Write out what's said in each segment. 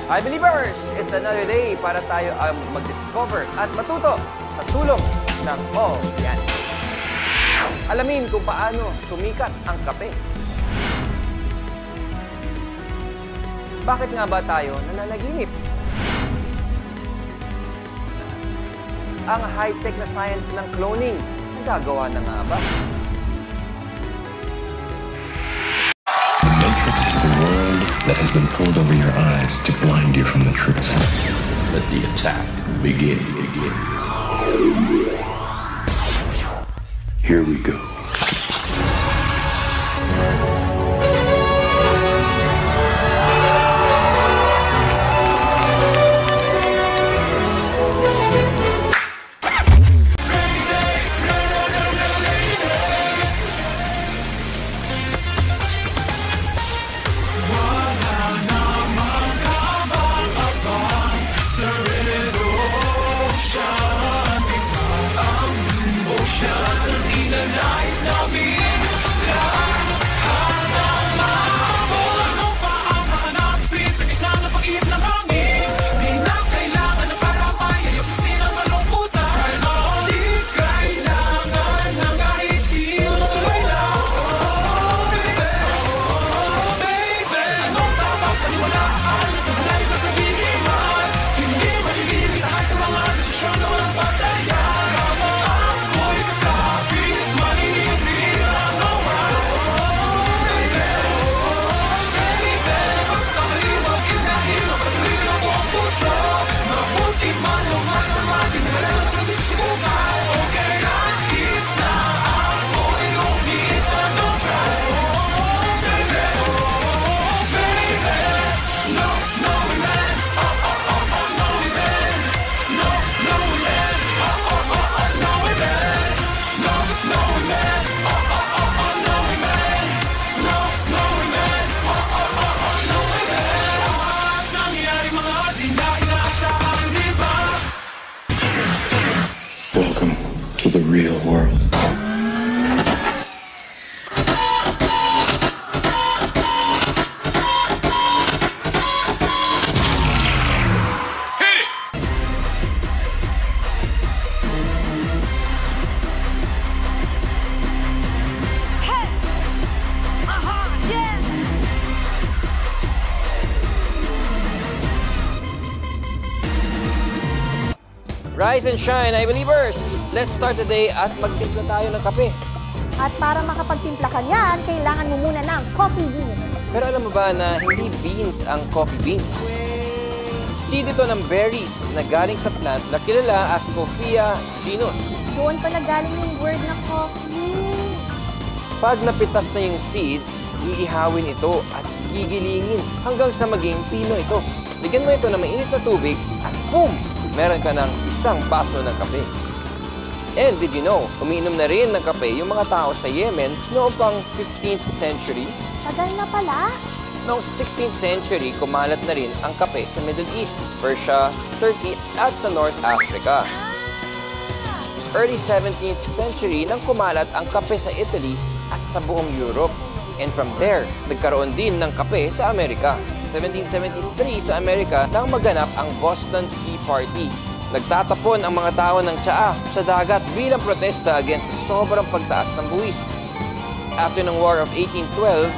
Hi Believers! It's another day para tayo ang mag-discover at matuto sa tulong ng All Yan. Alamin kung paano sumikat ang kape. Bakit nga ba tayo nananaginip? Ang high-tech na science ng cloning, nagagawa na nga ba? That has been pulled over your eyes to blind you from the truth. Let the attack begin. Here we go. Welcome to the real world. Rise and shine, I Believers! Let's start the day at magtimpla tayo ng kape. At para makapagtimpla ka niyan, kailangan mo muna ng coffee beans. Pero alam mo ba na hindi beans ang coffee beans? Seed ito ng berries na galing sa plant na kilala as Coffea genus. Doon pala galing yung word na coffee. Pag napitas na yung seeds, iihawin ito at gigilingin hanggang sa maging pino ito. Ligyan mo ito ng mainit na tubig at boom! Meron ka ng isang baso ng kape. And did you know, umiinom na rin ng kape yung mga tao sa Yemen noong pang 15th century? Tagal na pala. Noong 16th century, kumalat na rin ang kape sa Middle East, Persia, Turkey at sa North Africa. Early 17th century nang kumalat ang kape sa Italy at sa buong Europe. And from there, nagkaroon din ng kape sa Amerika. 1773 sa Amerika nang maganap ang Boston Tea Party. Nagtatapon ang mga tao ng tsaa sa dagat bilang protesta against sa sobrang pagtaas ng buwis. After ng War of 1812,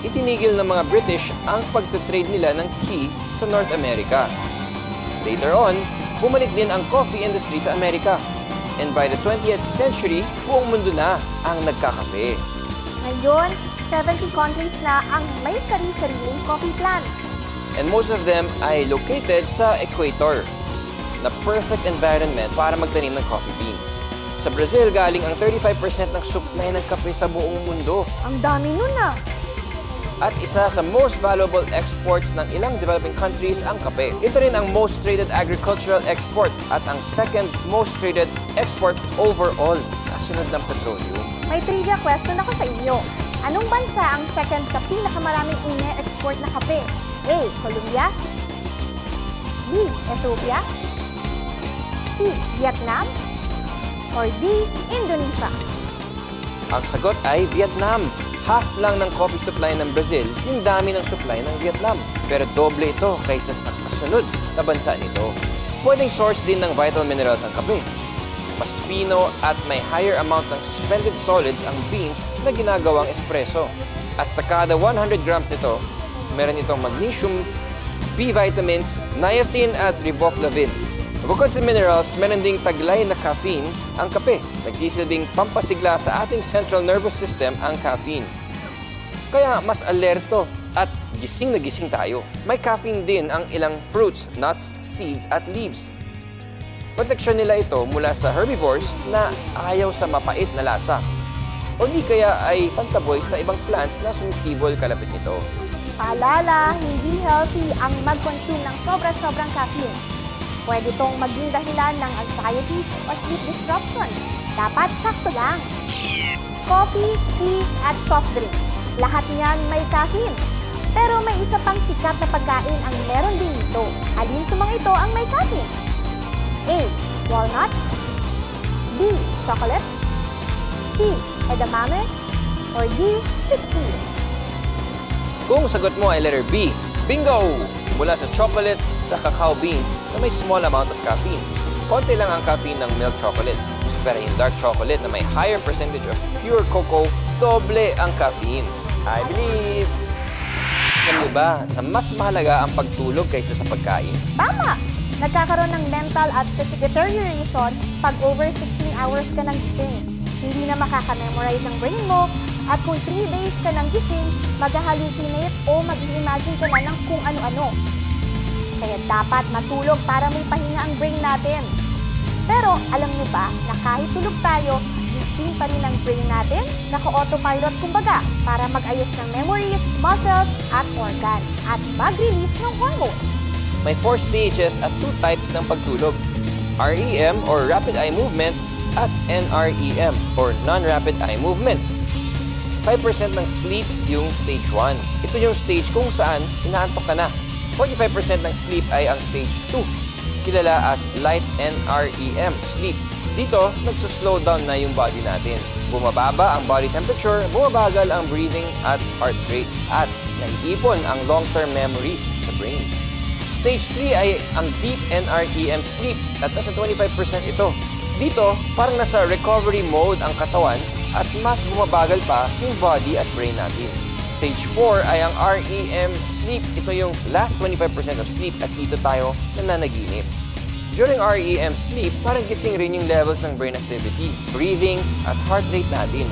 itinigil ng mga British ang pagtatrade nila ng tea sa North America. Later on, bumalik din ang coffee industry sa Amerika. And by the 20th century, buong mundo na ang nagkakape. Ngayon, 70 countries na ang may sari-sariling coffee plants. And most of them ay located sa equator, na perfect environment para magtanim ng coffee beans. Sa Brazil, galing ang 35% ng supply ng kape sa buong mundo. Ang dami nun ah! At isa sa most valuable exports ng ilang developing countries ang kape. Ito rin ang most traded agricultural export at ang second most traded export overall, kasunod ng petroleum. May trivia question ako sa inyo. Anong bansa ang second sa pinakamaraming ine-export na kape? A. Colombia, B. Ethiopia, C. Vietnam, or D. Indonesia? Ang sagot ay Vietnam. Half lang ng coffee supply ng Brazil yung dami ng supply ng Vietnam. Pero doble ito kaysa sa kasunod na bansa nito. Pwedeng source din ng vital minerals ang kape. Mas pino at may higher amount ng suspended solids ang beans na ginagawang espresso. At sa kada 100 grams nito, meron itong magnesium, B vitamins, niacin at riboflavin. Bukod sa minerals, meron ding taglay na caffeine ang kape. Nagsisilbing pampasigla sa ating central nervous system ang caffeine. Kaya mas alerto at gising na gising tayo. May caffeine din ang ilang fruits, nuts, seeds at leaves. Proteksyon nila ito mula sa herbivores na ayaw sa mapait na lasa. O di kaya ay pantaboy sa ibang plants na sumisibol kalapit nito. Paalala, hindi healthy ang mag-consume ng sobra-sobrang caffeine. Pwede itong maging dahilan ng anxiety o sleep disruption. Dapat sakto lang. Coffee, tea, at soft drinks. Lahat niyan may caffeine. Pero may isa pang sikat na pagkain ang meron din ito. Alin sa mga ito ang may caffeine? A. Walnuts. B. Chocolate. C. Edamame. Or D. Chickpeas. Kung sagot mo ay letter B, bingo! Mula sa chocolate sa cacao beans na may small amount of caffeine. Konti lang ang caffeine ng milk chocolate. Pero yung dark chocolate na may higher percentage of pure cocoa, doble ang caffeine. I believe! Alam niyo ba na mas mahalaga ang pagtulog kaysa sa pagkain? Tama! Nagkakaroon ng mental at physical deterioration pag over 16 hours ka nang gising. Hindi na makaka-memorize ang brain mo at kung 3 days ka nang gising, mag-hallucinate o mag-imagine ka na ng kung ano-ano. Kaya dapat matulog para may pahinga ang brain natin. Pero alam niyo ba na kahit tulog tayo, gising pa rin ang brain natin? Naka-autopilot kumbaga para mag-ayos ng memories, muscles at organs at mag-release ng hormones. May 4 stages at 2 types ng pagtulog. REM or rapid eye movement at NREM or non-rapid eye movement. 5% ng sleep yung stage 1. Ito yung stage kung saan inaantok ka na. 45% ng sleep ay ang stage 2, kilala as light NREM sleep. Dito, nagsuslow down na yung body natin. Bumababa ang body temperature, bumabagal ang breathing at heart rate, at naiipon ang long-term memories sa brain. Stage 3 ay ang deep NREM sleep at nasa 25% ito. Dito, parang nasa recovery mode ang katawan at mas bumabagal pa yung body at brain natin. Stage 4 ay ang REM sleep. Ito yung last 25% of sleep at dito tayo nananaginip. During REM sleep, parang gising rin yung levels ng brain activity, breathing at heart rate natin.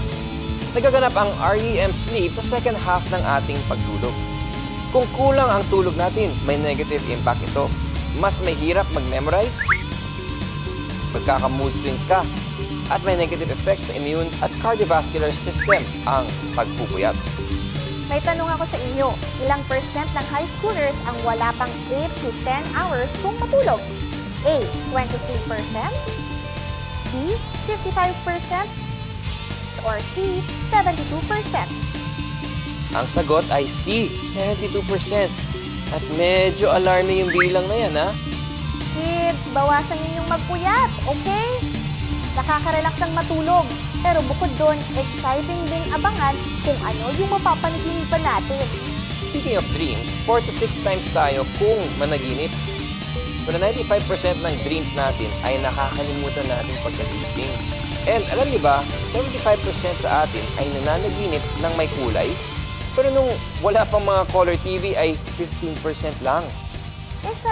Nagaganap ang REM sleep sa second half ng ating pagtulog. Kung kulang ang tulog natin, may negative impact ito. Mas mahirap mag-memorize, magkaka-mood swings ka, at may negative effects sa immune at cardiovascular system ang pagpupuyat. May tanong ako sa inyo, ilang percent ng high schoolers ang wala pang 8 to 10 hours kung matulog? A. 23%, B. 55%, or C. 72%? Ang sagot ay C, 72%. At medyo alarming yung bilang na yan, ha? Kids, bawasan ninyong magpuyat, okay? Nakaka-relax ang matulog. Pero bukod doon, exciting din abangan kung ano yung mapapanaginipan natin. Speaking of dreams, 4 to 6 times tayo kung managinip. Pero 95% ng dreams natin ay nakakalimutan natin pagkagising. And alam niyo ba, 75% sa atin ay nananaginip ng may kulay. Pero nung wala pang mga color TV ay 15% lang.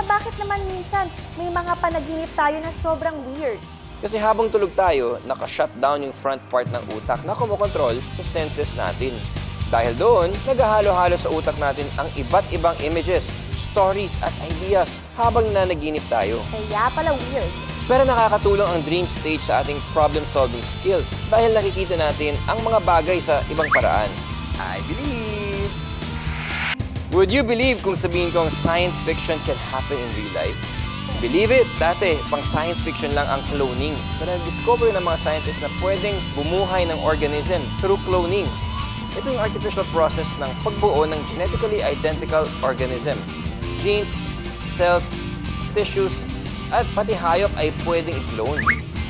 Bakit naman minsan may mga panaginip tayo na sobrang weird? Kasi habang tulog tayo, naka-shutdown yung front part ng utak na kumokontrol sa senses natin. Dahil doon, naghahalo-halo sa utak natin ang iba't ibang images, stories at ideas habang nanaginip tayo. Kaya pala weird. Pero nakakatulong ang dream stage sa ating problem-solving skills dahil nakikita natin ang mga bagay sa ibang paraan. I believe! Would you believe kung sabihin kong science fiction can happen in real life? Believe it, dati, pang science fiction lang ang cloning. Pero na-discover ng mga scientists na pwedeng bumuhay ng organism through cloning. Ito yung artificial process ng pagbuo ng genetically identical organism. Genes, cells, tissues, at pati hayop ay pwedeng i-clone.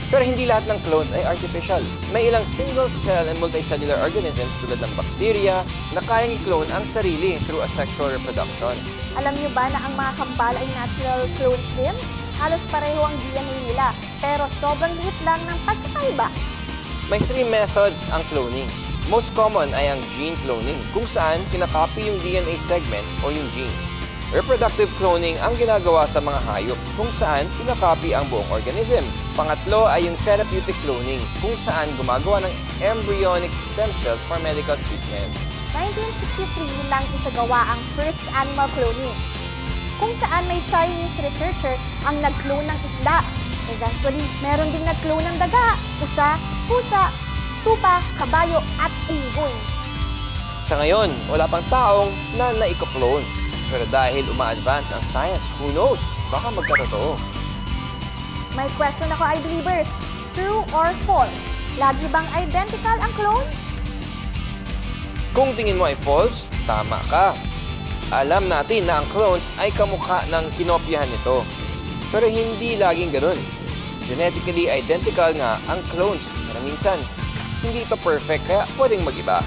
Pero hindi lahat ng clones ay artificial. May ilang single-cell and multicellular organisms tulad ng bacteria na kayang i-clone ang sarili through asexual reproduction. Alam niyo ba na ang mga kambal ay natural clones din? Halos pareho ang DNA nila, pero sobrang liit lang ng pagkakaiba. May 3 methods ang cloning. Most common ay ang gene cloning, kung saan kinakopy yung DNA segments o yung genes. Reproductive cloning ang ginagawa sa mga hayop, kung saan kinakopy ang buong organism. Pangatlo ay yung therapeutic cloning, kung saan gumagawa ng embryonic stem cells for medical treatment. 1963 lang isagawa ang first animal cloning, kung saan may Chinese researcher ang nag-clone ng isda. Eventually, meron ding nag-clone ng daga, usa, pusa, tupa, kabayo at unggoy. Sa ngayon, wala pang taong na naiko-clone. Pero dahil uma-advance ang science, who knows? Baka magkatotoo. May question ako, I-believers. True or false? Lagi bang identical ang clones? Kung tingin mo ay false, tama ka. Alam natin na ang clones ay kamukha ng kinopyahan nito. Pero hindi laging ganun. Genetically identical nga ang clones. Pero minsan, hindi ito perfect kaya pwedeng mag-iba.